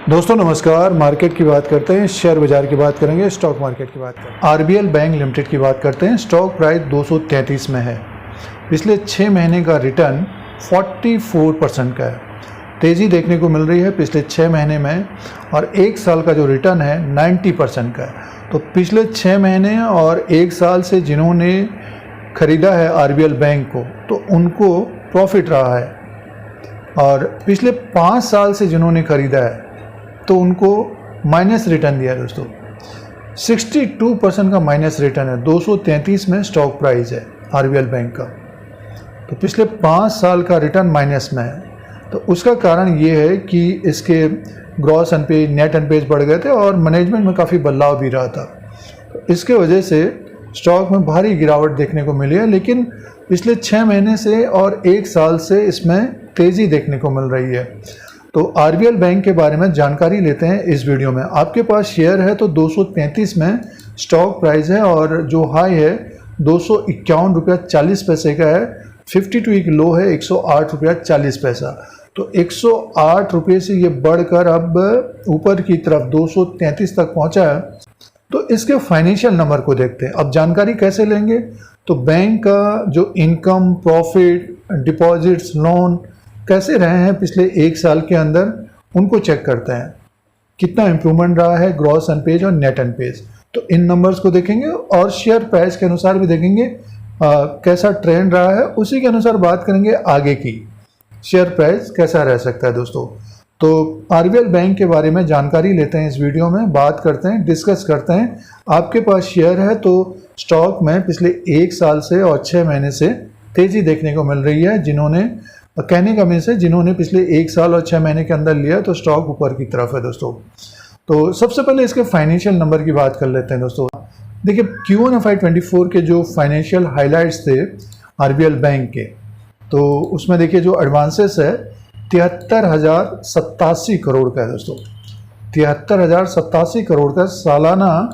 दोस्तों नमस्कार। मार्केट की बात करते हैं, शेयर बाजार की बात करेंगे, स्टॉक मार्केट की बात करेंगे। आरबीएल बैंक लिमिटेड की बात करते हैं। स्टॉक प्राइस 233 में है। पिछले 6 महीने का रिटर्न 44% का है। तेज़ी देखने को मिल रही है पिछले 6 महीने में, और 1 साल का जो रिटर्न है 90% का है। तो पिछले 6 महीने और 1 साल से जिन्होंने ख़रीदा है आरबीएल बैंक को, तो उनको प्रॉफिट रहा है, और पिछले 5 साल से जिन्होंने ख़रीदा है तो उनको माइनस रिटर्न दिया है। दोस्तों 62% का माइनस रिटर्न है। 233 में स्टॉक प्राइस है आरबीएल बैंक का, तो पिछले 5 साल का रिटर्न माइनस में है। तो उसका कारण ये है कि इसके ग्रॉस अनपेज, नेट अनपेज बढ़ गए थे और मैनेजमेंट में काफ़ी बदलाव भी रहा था। तो इसके वजह से स्टॉक में भारी गिरावट देखने को मिली है, लेकिन पिछले 6 महीने से और 1 साल से इसमें तेज़ी देखने को मिल रही है। तो आरबीएल बैंक के बारे में जानकारी लेते हैं इस वीडियो में। आपके पास शेयर है तो 233 में स्टॉक प्राइस है, और जो हाई है 251 रुपया 40 पैसे का है। 52 वीक लो है 108 रुपया 40 पैसा। तो 108 रुपये से ये बढ़कर अब ऊपर की तरफ 233 तक पहुंचा है। तो इसके फाइनेंशियल नंबर को देखते हैं। अब जानकारी कैसे लेंगे, तो बैंक का जो इनकम, प्रॉफिट, डिपॉजिट्स, लोन कैसे रहे हैं पिछले 1 साल के अंदर, उनको चेक करते हैं। कितना इम्प्रूवमेंट रहा है ग्रॉस अनपेज और नेट अनपेज, तो इन नंबर्स को देखेंगे, और शेयर प्राइस के अनुसार भी देखेंगे कैसा ट्रेंड रहा है। उसी के अनुसार बात करेंगे आगे की शेयर प्राइस कैसा रह सकता है। दोस्तों तो आरबीएल बैंक के बारे में जानकारी लेते हैं इस वीडियो में, बात करते हैं, डिस्कस करते हैं। आपके पास शेयर है तो स्टॉक में पिछले 1 साल से और 6 महीने से तेज़ी देखने को मिल रही है। जिन्होंने, कहने का मीन्स है, जिन्होंने पिछले 1 साल और 6 महीने के अंदर लिया तो स्टॉक ऊपर की तरफ है। दोस्तों तो सबसे पहले इसके फाइनेंशियल नंबर की बात कर लेते हैं। दोस्तों देखिए, Q1 FY24 के जो फाइनेंशियल हाइलाइट्स थे आरबीएल बैंक के, तो उसमें देखिए जो एडवांसेस है 73,087 करोड़ का है। दोस्तों 73,087 करोड़ का सालाना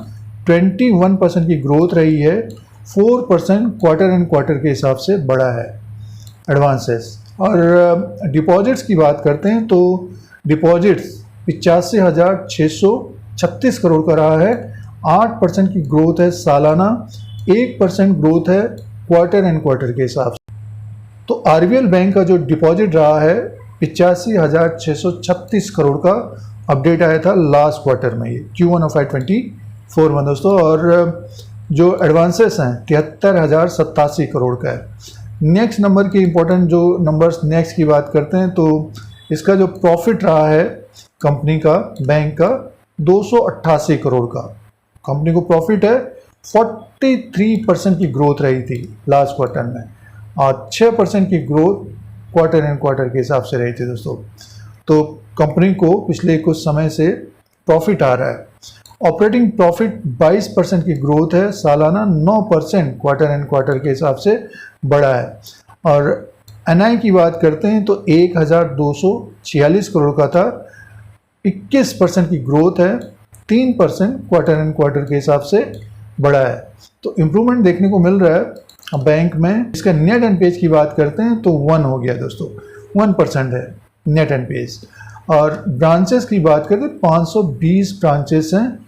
21% की ग्रोथ रही है। 4% क्वार्टर एंड क्वार्टर के हिसाब से बढ़ा है एडवांसेस। और डिपॉजिट्स की बात करते हैं तो डिपॉजिट्स 85,636 करोड़ का रहा है। 8% की ग्रोथ है सालाना, 1% ग्रोथ है क्वार्टर एंड क्वार्टर के हिसाब से। तो आरबीएल बैंक का जो डिपॉजिट रहा है 85,636 करोड़ का अपडेट आया था लास्ट क्वार्टर में, ये Q1 FY24 में। दोस्तों और जो एडवांसेस हैं 73,087 करोड़ का है। नेक्स्ट नंबर की इंपॉर्टेंट जो नंबर्स नेक्स्ट की बात करते हैं, तो इसका जो प्रॉफिट रहा है कंपनी का, बैंक का 288 करोड़ का कंपनी को प्रॉफिट है। 43% की ग्रोथ रही थी लास्ट क्वार्टर में, और 6% की ग्रोथ क्वार्टर एंड क्वार्टर के हिसाब से रही थी। दोस्तों तो कंपनी को पिछले कुछ समय से प्रॉफिट आ रहा है। ऑपरेटिंग प्रॉफिट 22% की ग्रोथ है सालाना, 9% क्वार्टर एंड क्वार्टर के हिसाब से बढ़ा है। और एनआई की बात करते हैं तो 1,246 करोड़ का था, 21% की ग्रोथ है, 3% क्वार्टर एंड क्वार्टर के हिसाब से बढ़ा है। तो इम्प्रूवमेंट देखने को मिल रहा है बैंक में। इसका नेट एनपेज की बात करते हैं तो 1 हो गया। दोस्तों 1% है नेट एनपेज। और ब्रांचेस की बात करते हैं 520 ब्रांचेस हैं,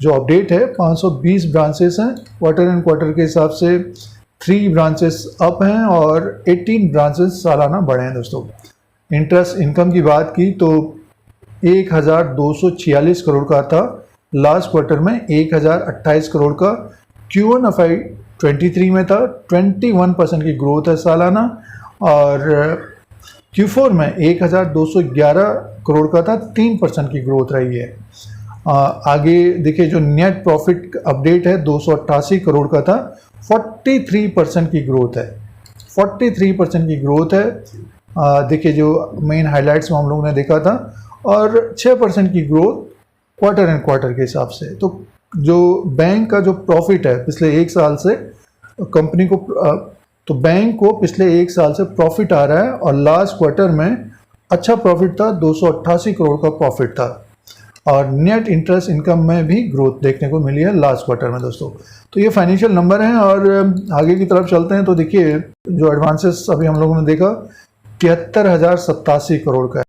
जो अपडेट है 520 ब्रांचेस हैं। क्वार्टर एंड क्वार्टर के हिसाब से 3 ब्रांचेस अप हैं और 18 ब्रांचेस सालाना बढ़े हैं। दोस्तों इंटरेस्ट इनकम की बात की तो 1,246 करोड़ का था लास्ट क्वार्टर में, 1,028 करोड़ का Q1 FY23 में था। 21% की ग्रोथ है सालाना। और Q4 में 1,211 करोड़ का था, 3% की ग्रोथ रही है। आगे देखिए जो नेट प्रॉफिट अपडेट है 288 करोड़ का था, 43% की ग्रोथ है। 43% की ग्रोथ है। देखिए जो मेन हाइलाइट्स में हम लोगों ने देखा था, और 6% की ग्रोथ क्वार्टर एंड क्वार्टर के हिसाब से। तो जो बैंक का जो प्रॉफिट है पिछले 1 साल से कंपनी को, तो बैंक को पिछले 1 साल से प्रॉफिट आ रहा है, और लास्ट क्वार्टर में अच्छा प्रॉफिट था, 288 करोड़ का प्रॉफिट था। और नेट इंटरेस्ट इनकम में भी ग्रोथ देखने को मिली है लास्ट क्वार्टर में। दोस्तों तो ये फाइनेंशियल नंबर हैं। और आगे की तरफ चलते हैं तो देखिए जो एडवांसेस अभी हम लोगों ने देखा 73,087 करोड़ का है।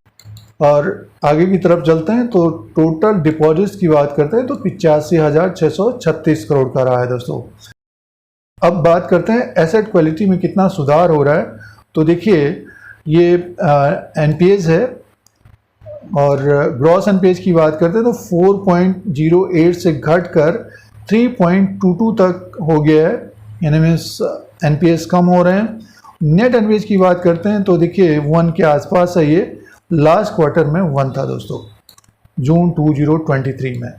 और आगे की तरफ चलते हैं तो टोटल डिपॉजिट्स की बात करते हैं तो 85,636 करोड़ का रहा है दोस्तों। अब बात करते हैं एसेट क्वालिटी में कितना सुधार हो रहा है। तो देखिए ये एनपीएस है और ग्रॉस एनपीएस की बात करते हैं तो 4.08 से घटकर 3.22 तक हो गया है, यानी एनपीएस कम हो रहे हैं। नेट एनपीएस की बात करते हैं तो देखिए 1 के आसपास है, ये लास्ट क्वार्टर में 1 था दोस्तों, जून 2023 में।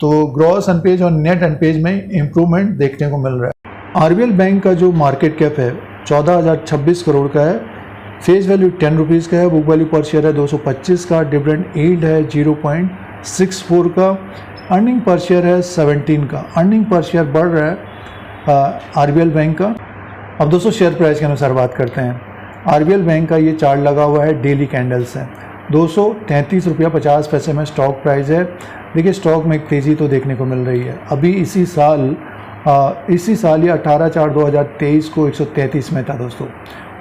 तो ग्रॉस एनपीएस और नेट एनपीएस में इम्प्रूवमेंट देखने को मिल रहा है। आरबीएल बैंक का जो मार्केट कैप है 14,026 करोड़ का है, फेस वैल्यू 10 रुपीज़ का है, बुक वैल्यू पर शेयर है 225 का, डिविडेंड यील्ड है 0.64 का, अर्निंग पर शेयर है 17 का। अर्निंग पर शेयर बढ़ रहा है आरबीएल बैंक का। अब दोस्तों शेयर प्राइस के अनुसार बात करते हैं। आरबीएल बैंक का ये चार्ट लगा हुआ है, डेली कैंडल्स है, 233.50 रुपये में स्टॉक प्राइस है। देखिए स्टॉक में एक तेज़ी तो देखने को मिल रही है। अभी इसी साल ये 18/4/2023 को 133 में था दोस्तों।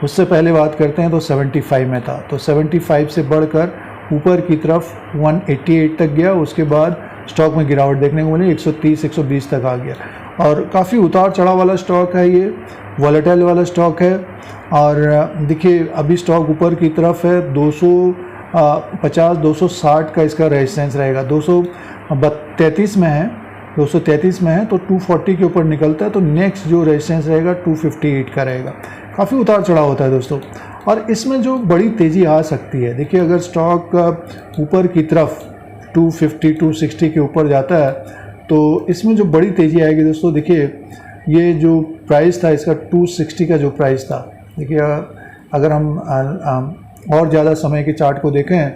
उससे पहले बात करते हैं तो 75 में था, तो 75 से बढ़कर ऊपर की तरफ 188 तक गया। उसके बाद स्टॉक में गिरावट देखने को मिली, 130-120 तक आ गया और काफ़ी उतार चढ़ाव वाला स्टॉक है, ये वॉलेटाइल वाला स्टॉक है। और देखिए अभी स्टॉक ऊपर की तरफ है, 250-260 का इसका रेजिस्टेंस रहेगा, 233 में है, 233 में है तो 240 के ऊपर निकलता है तो नेक्स्ट जो रेजिस्टेंस रहेगा 258 का रहेगा। काफ़ी उतार चढ़ाव होता है दोस्तों। और इसमें जो बड़ी तेज़ी आ सकती है, देखिए अगर स्टॉक ऊपर की तरफ 250-260 के ऊपर जाता है तो इसमें जो बड़ी तेज़ी आएगी दोस्तों, देखिए ये जो प्राइस था इसका 260 का जो प्राइस था, देखिए अगर हम और ज़्यादा समय के चार्ट को देखें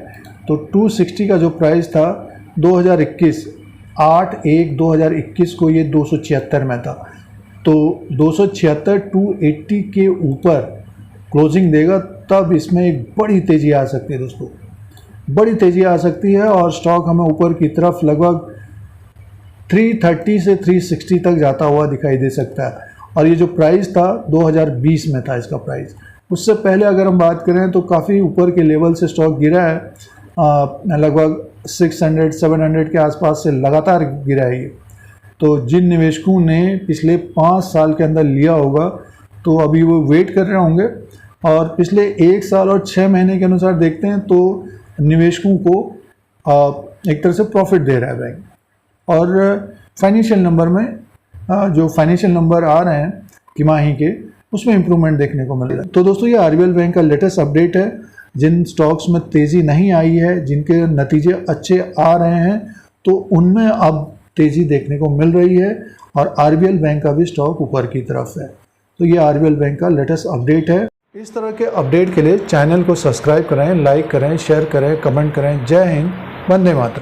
तो 260 का जो प्राइस था 8/1/2021 को ये 276 में था, तो 276 280 के ऊपर क्लोजिंग देगा तब इसमें एक बड़ी तेज़ी आ सकती है दोस्तों, बड़ी तेज़ी आ सकती है और स्टॉक हमें ऊपर की तरफ लगभग 330 से 360 तक जाता हुआ दिखाई दे सकता है। और ये जो प्राइस था 2020 में था इसका प्राइस, उससे पहले अगर हम बात करें तो काफ़ी ऊपर के लेवल से स्टॉक गिरा है, लगभग 600-700 के आसपास से लगातार गिरा है ये। तो जिन निवेशकों ने पिछले 5 साल के अंदर लिया होगा तो अभी वो वेट कर रहे होंगे, और पिछले 1 साल और 6 महीने के अनुसार देखते हैं तो निवेशकों को एक तरह से प्रॉफिट दे रहा है बैंक। और फाइनेंशियल नंबर में जो फाइनेंशियल नंबर आ रहे हैं तिमाही के, उसमें इम्प्रूवमेंट देखने को मिल रहा है। तो दोस्तों ये आरबीएल बैंक का लेटेस्ट अपडेट है। जिन स्टॉक्स में तेज़ी नहीं आई है, जिनके नतीजे अच्छे आ रहे हैं, तो उनमें अब तेज़ी देखने को मिल रही है और आरबीएल बैंक का भी स्टॉक ऊपर की तरफ है। तो ये आरबीएल बैंक का लेटेस्ट अपडेट है। इस तरह के अपडेट के लिए चैनल को सब्सक्राइब करें, लाइक करें, शेयर करें, कमेंट करें। जय हिंद, वंदे मातरम।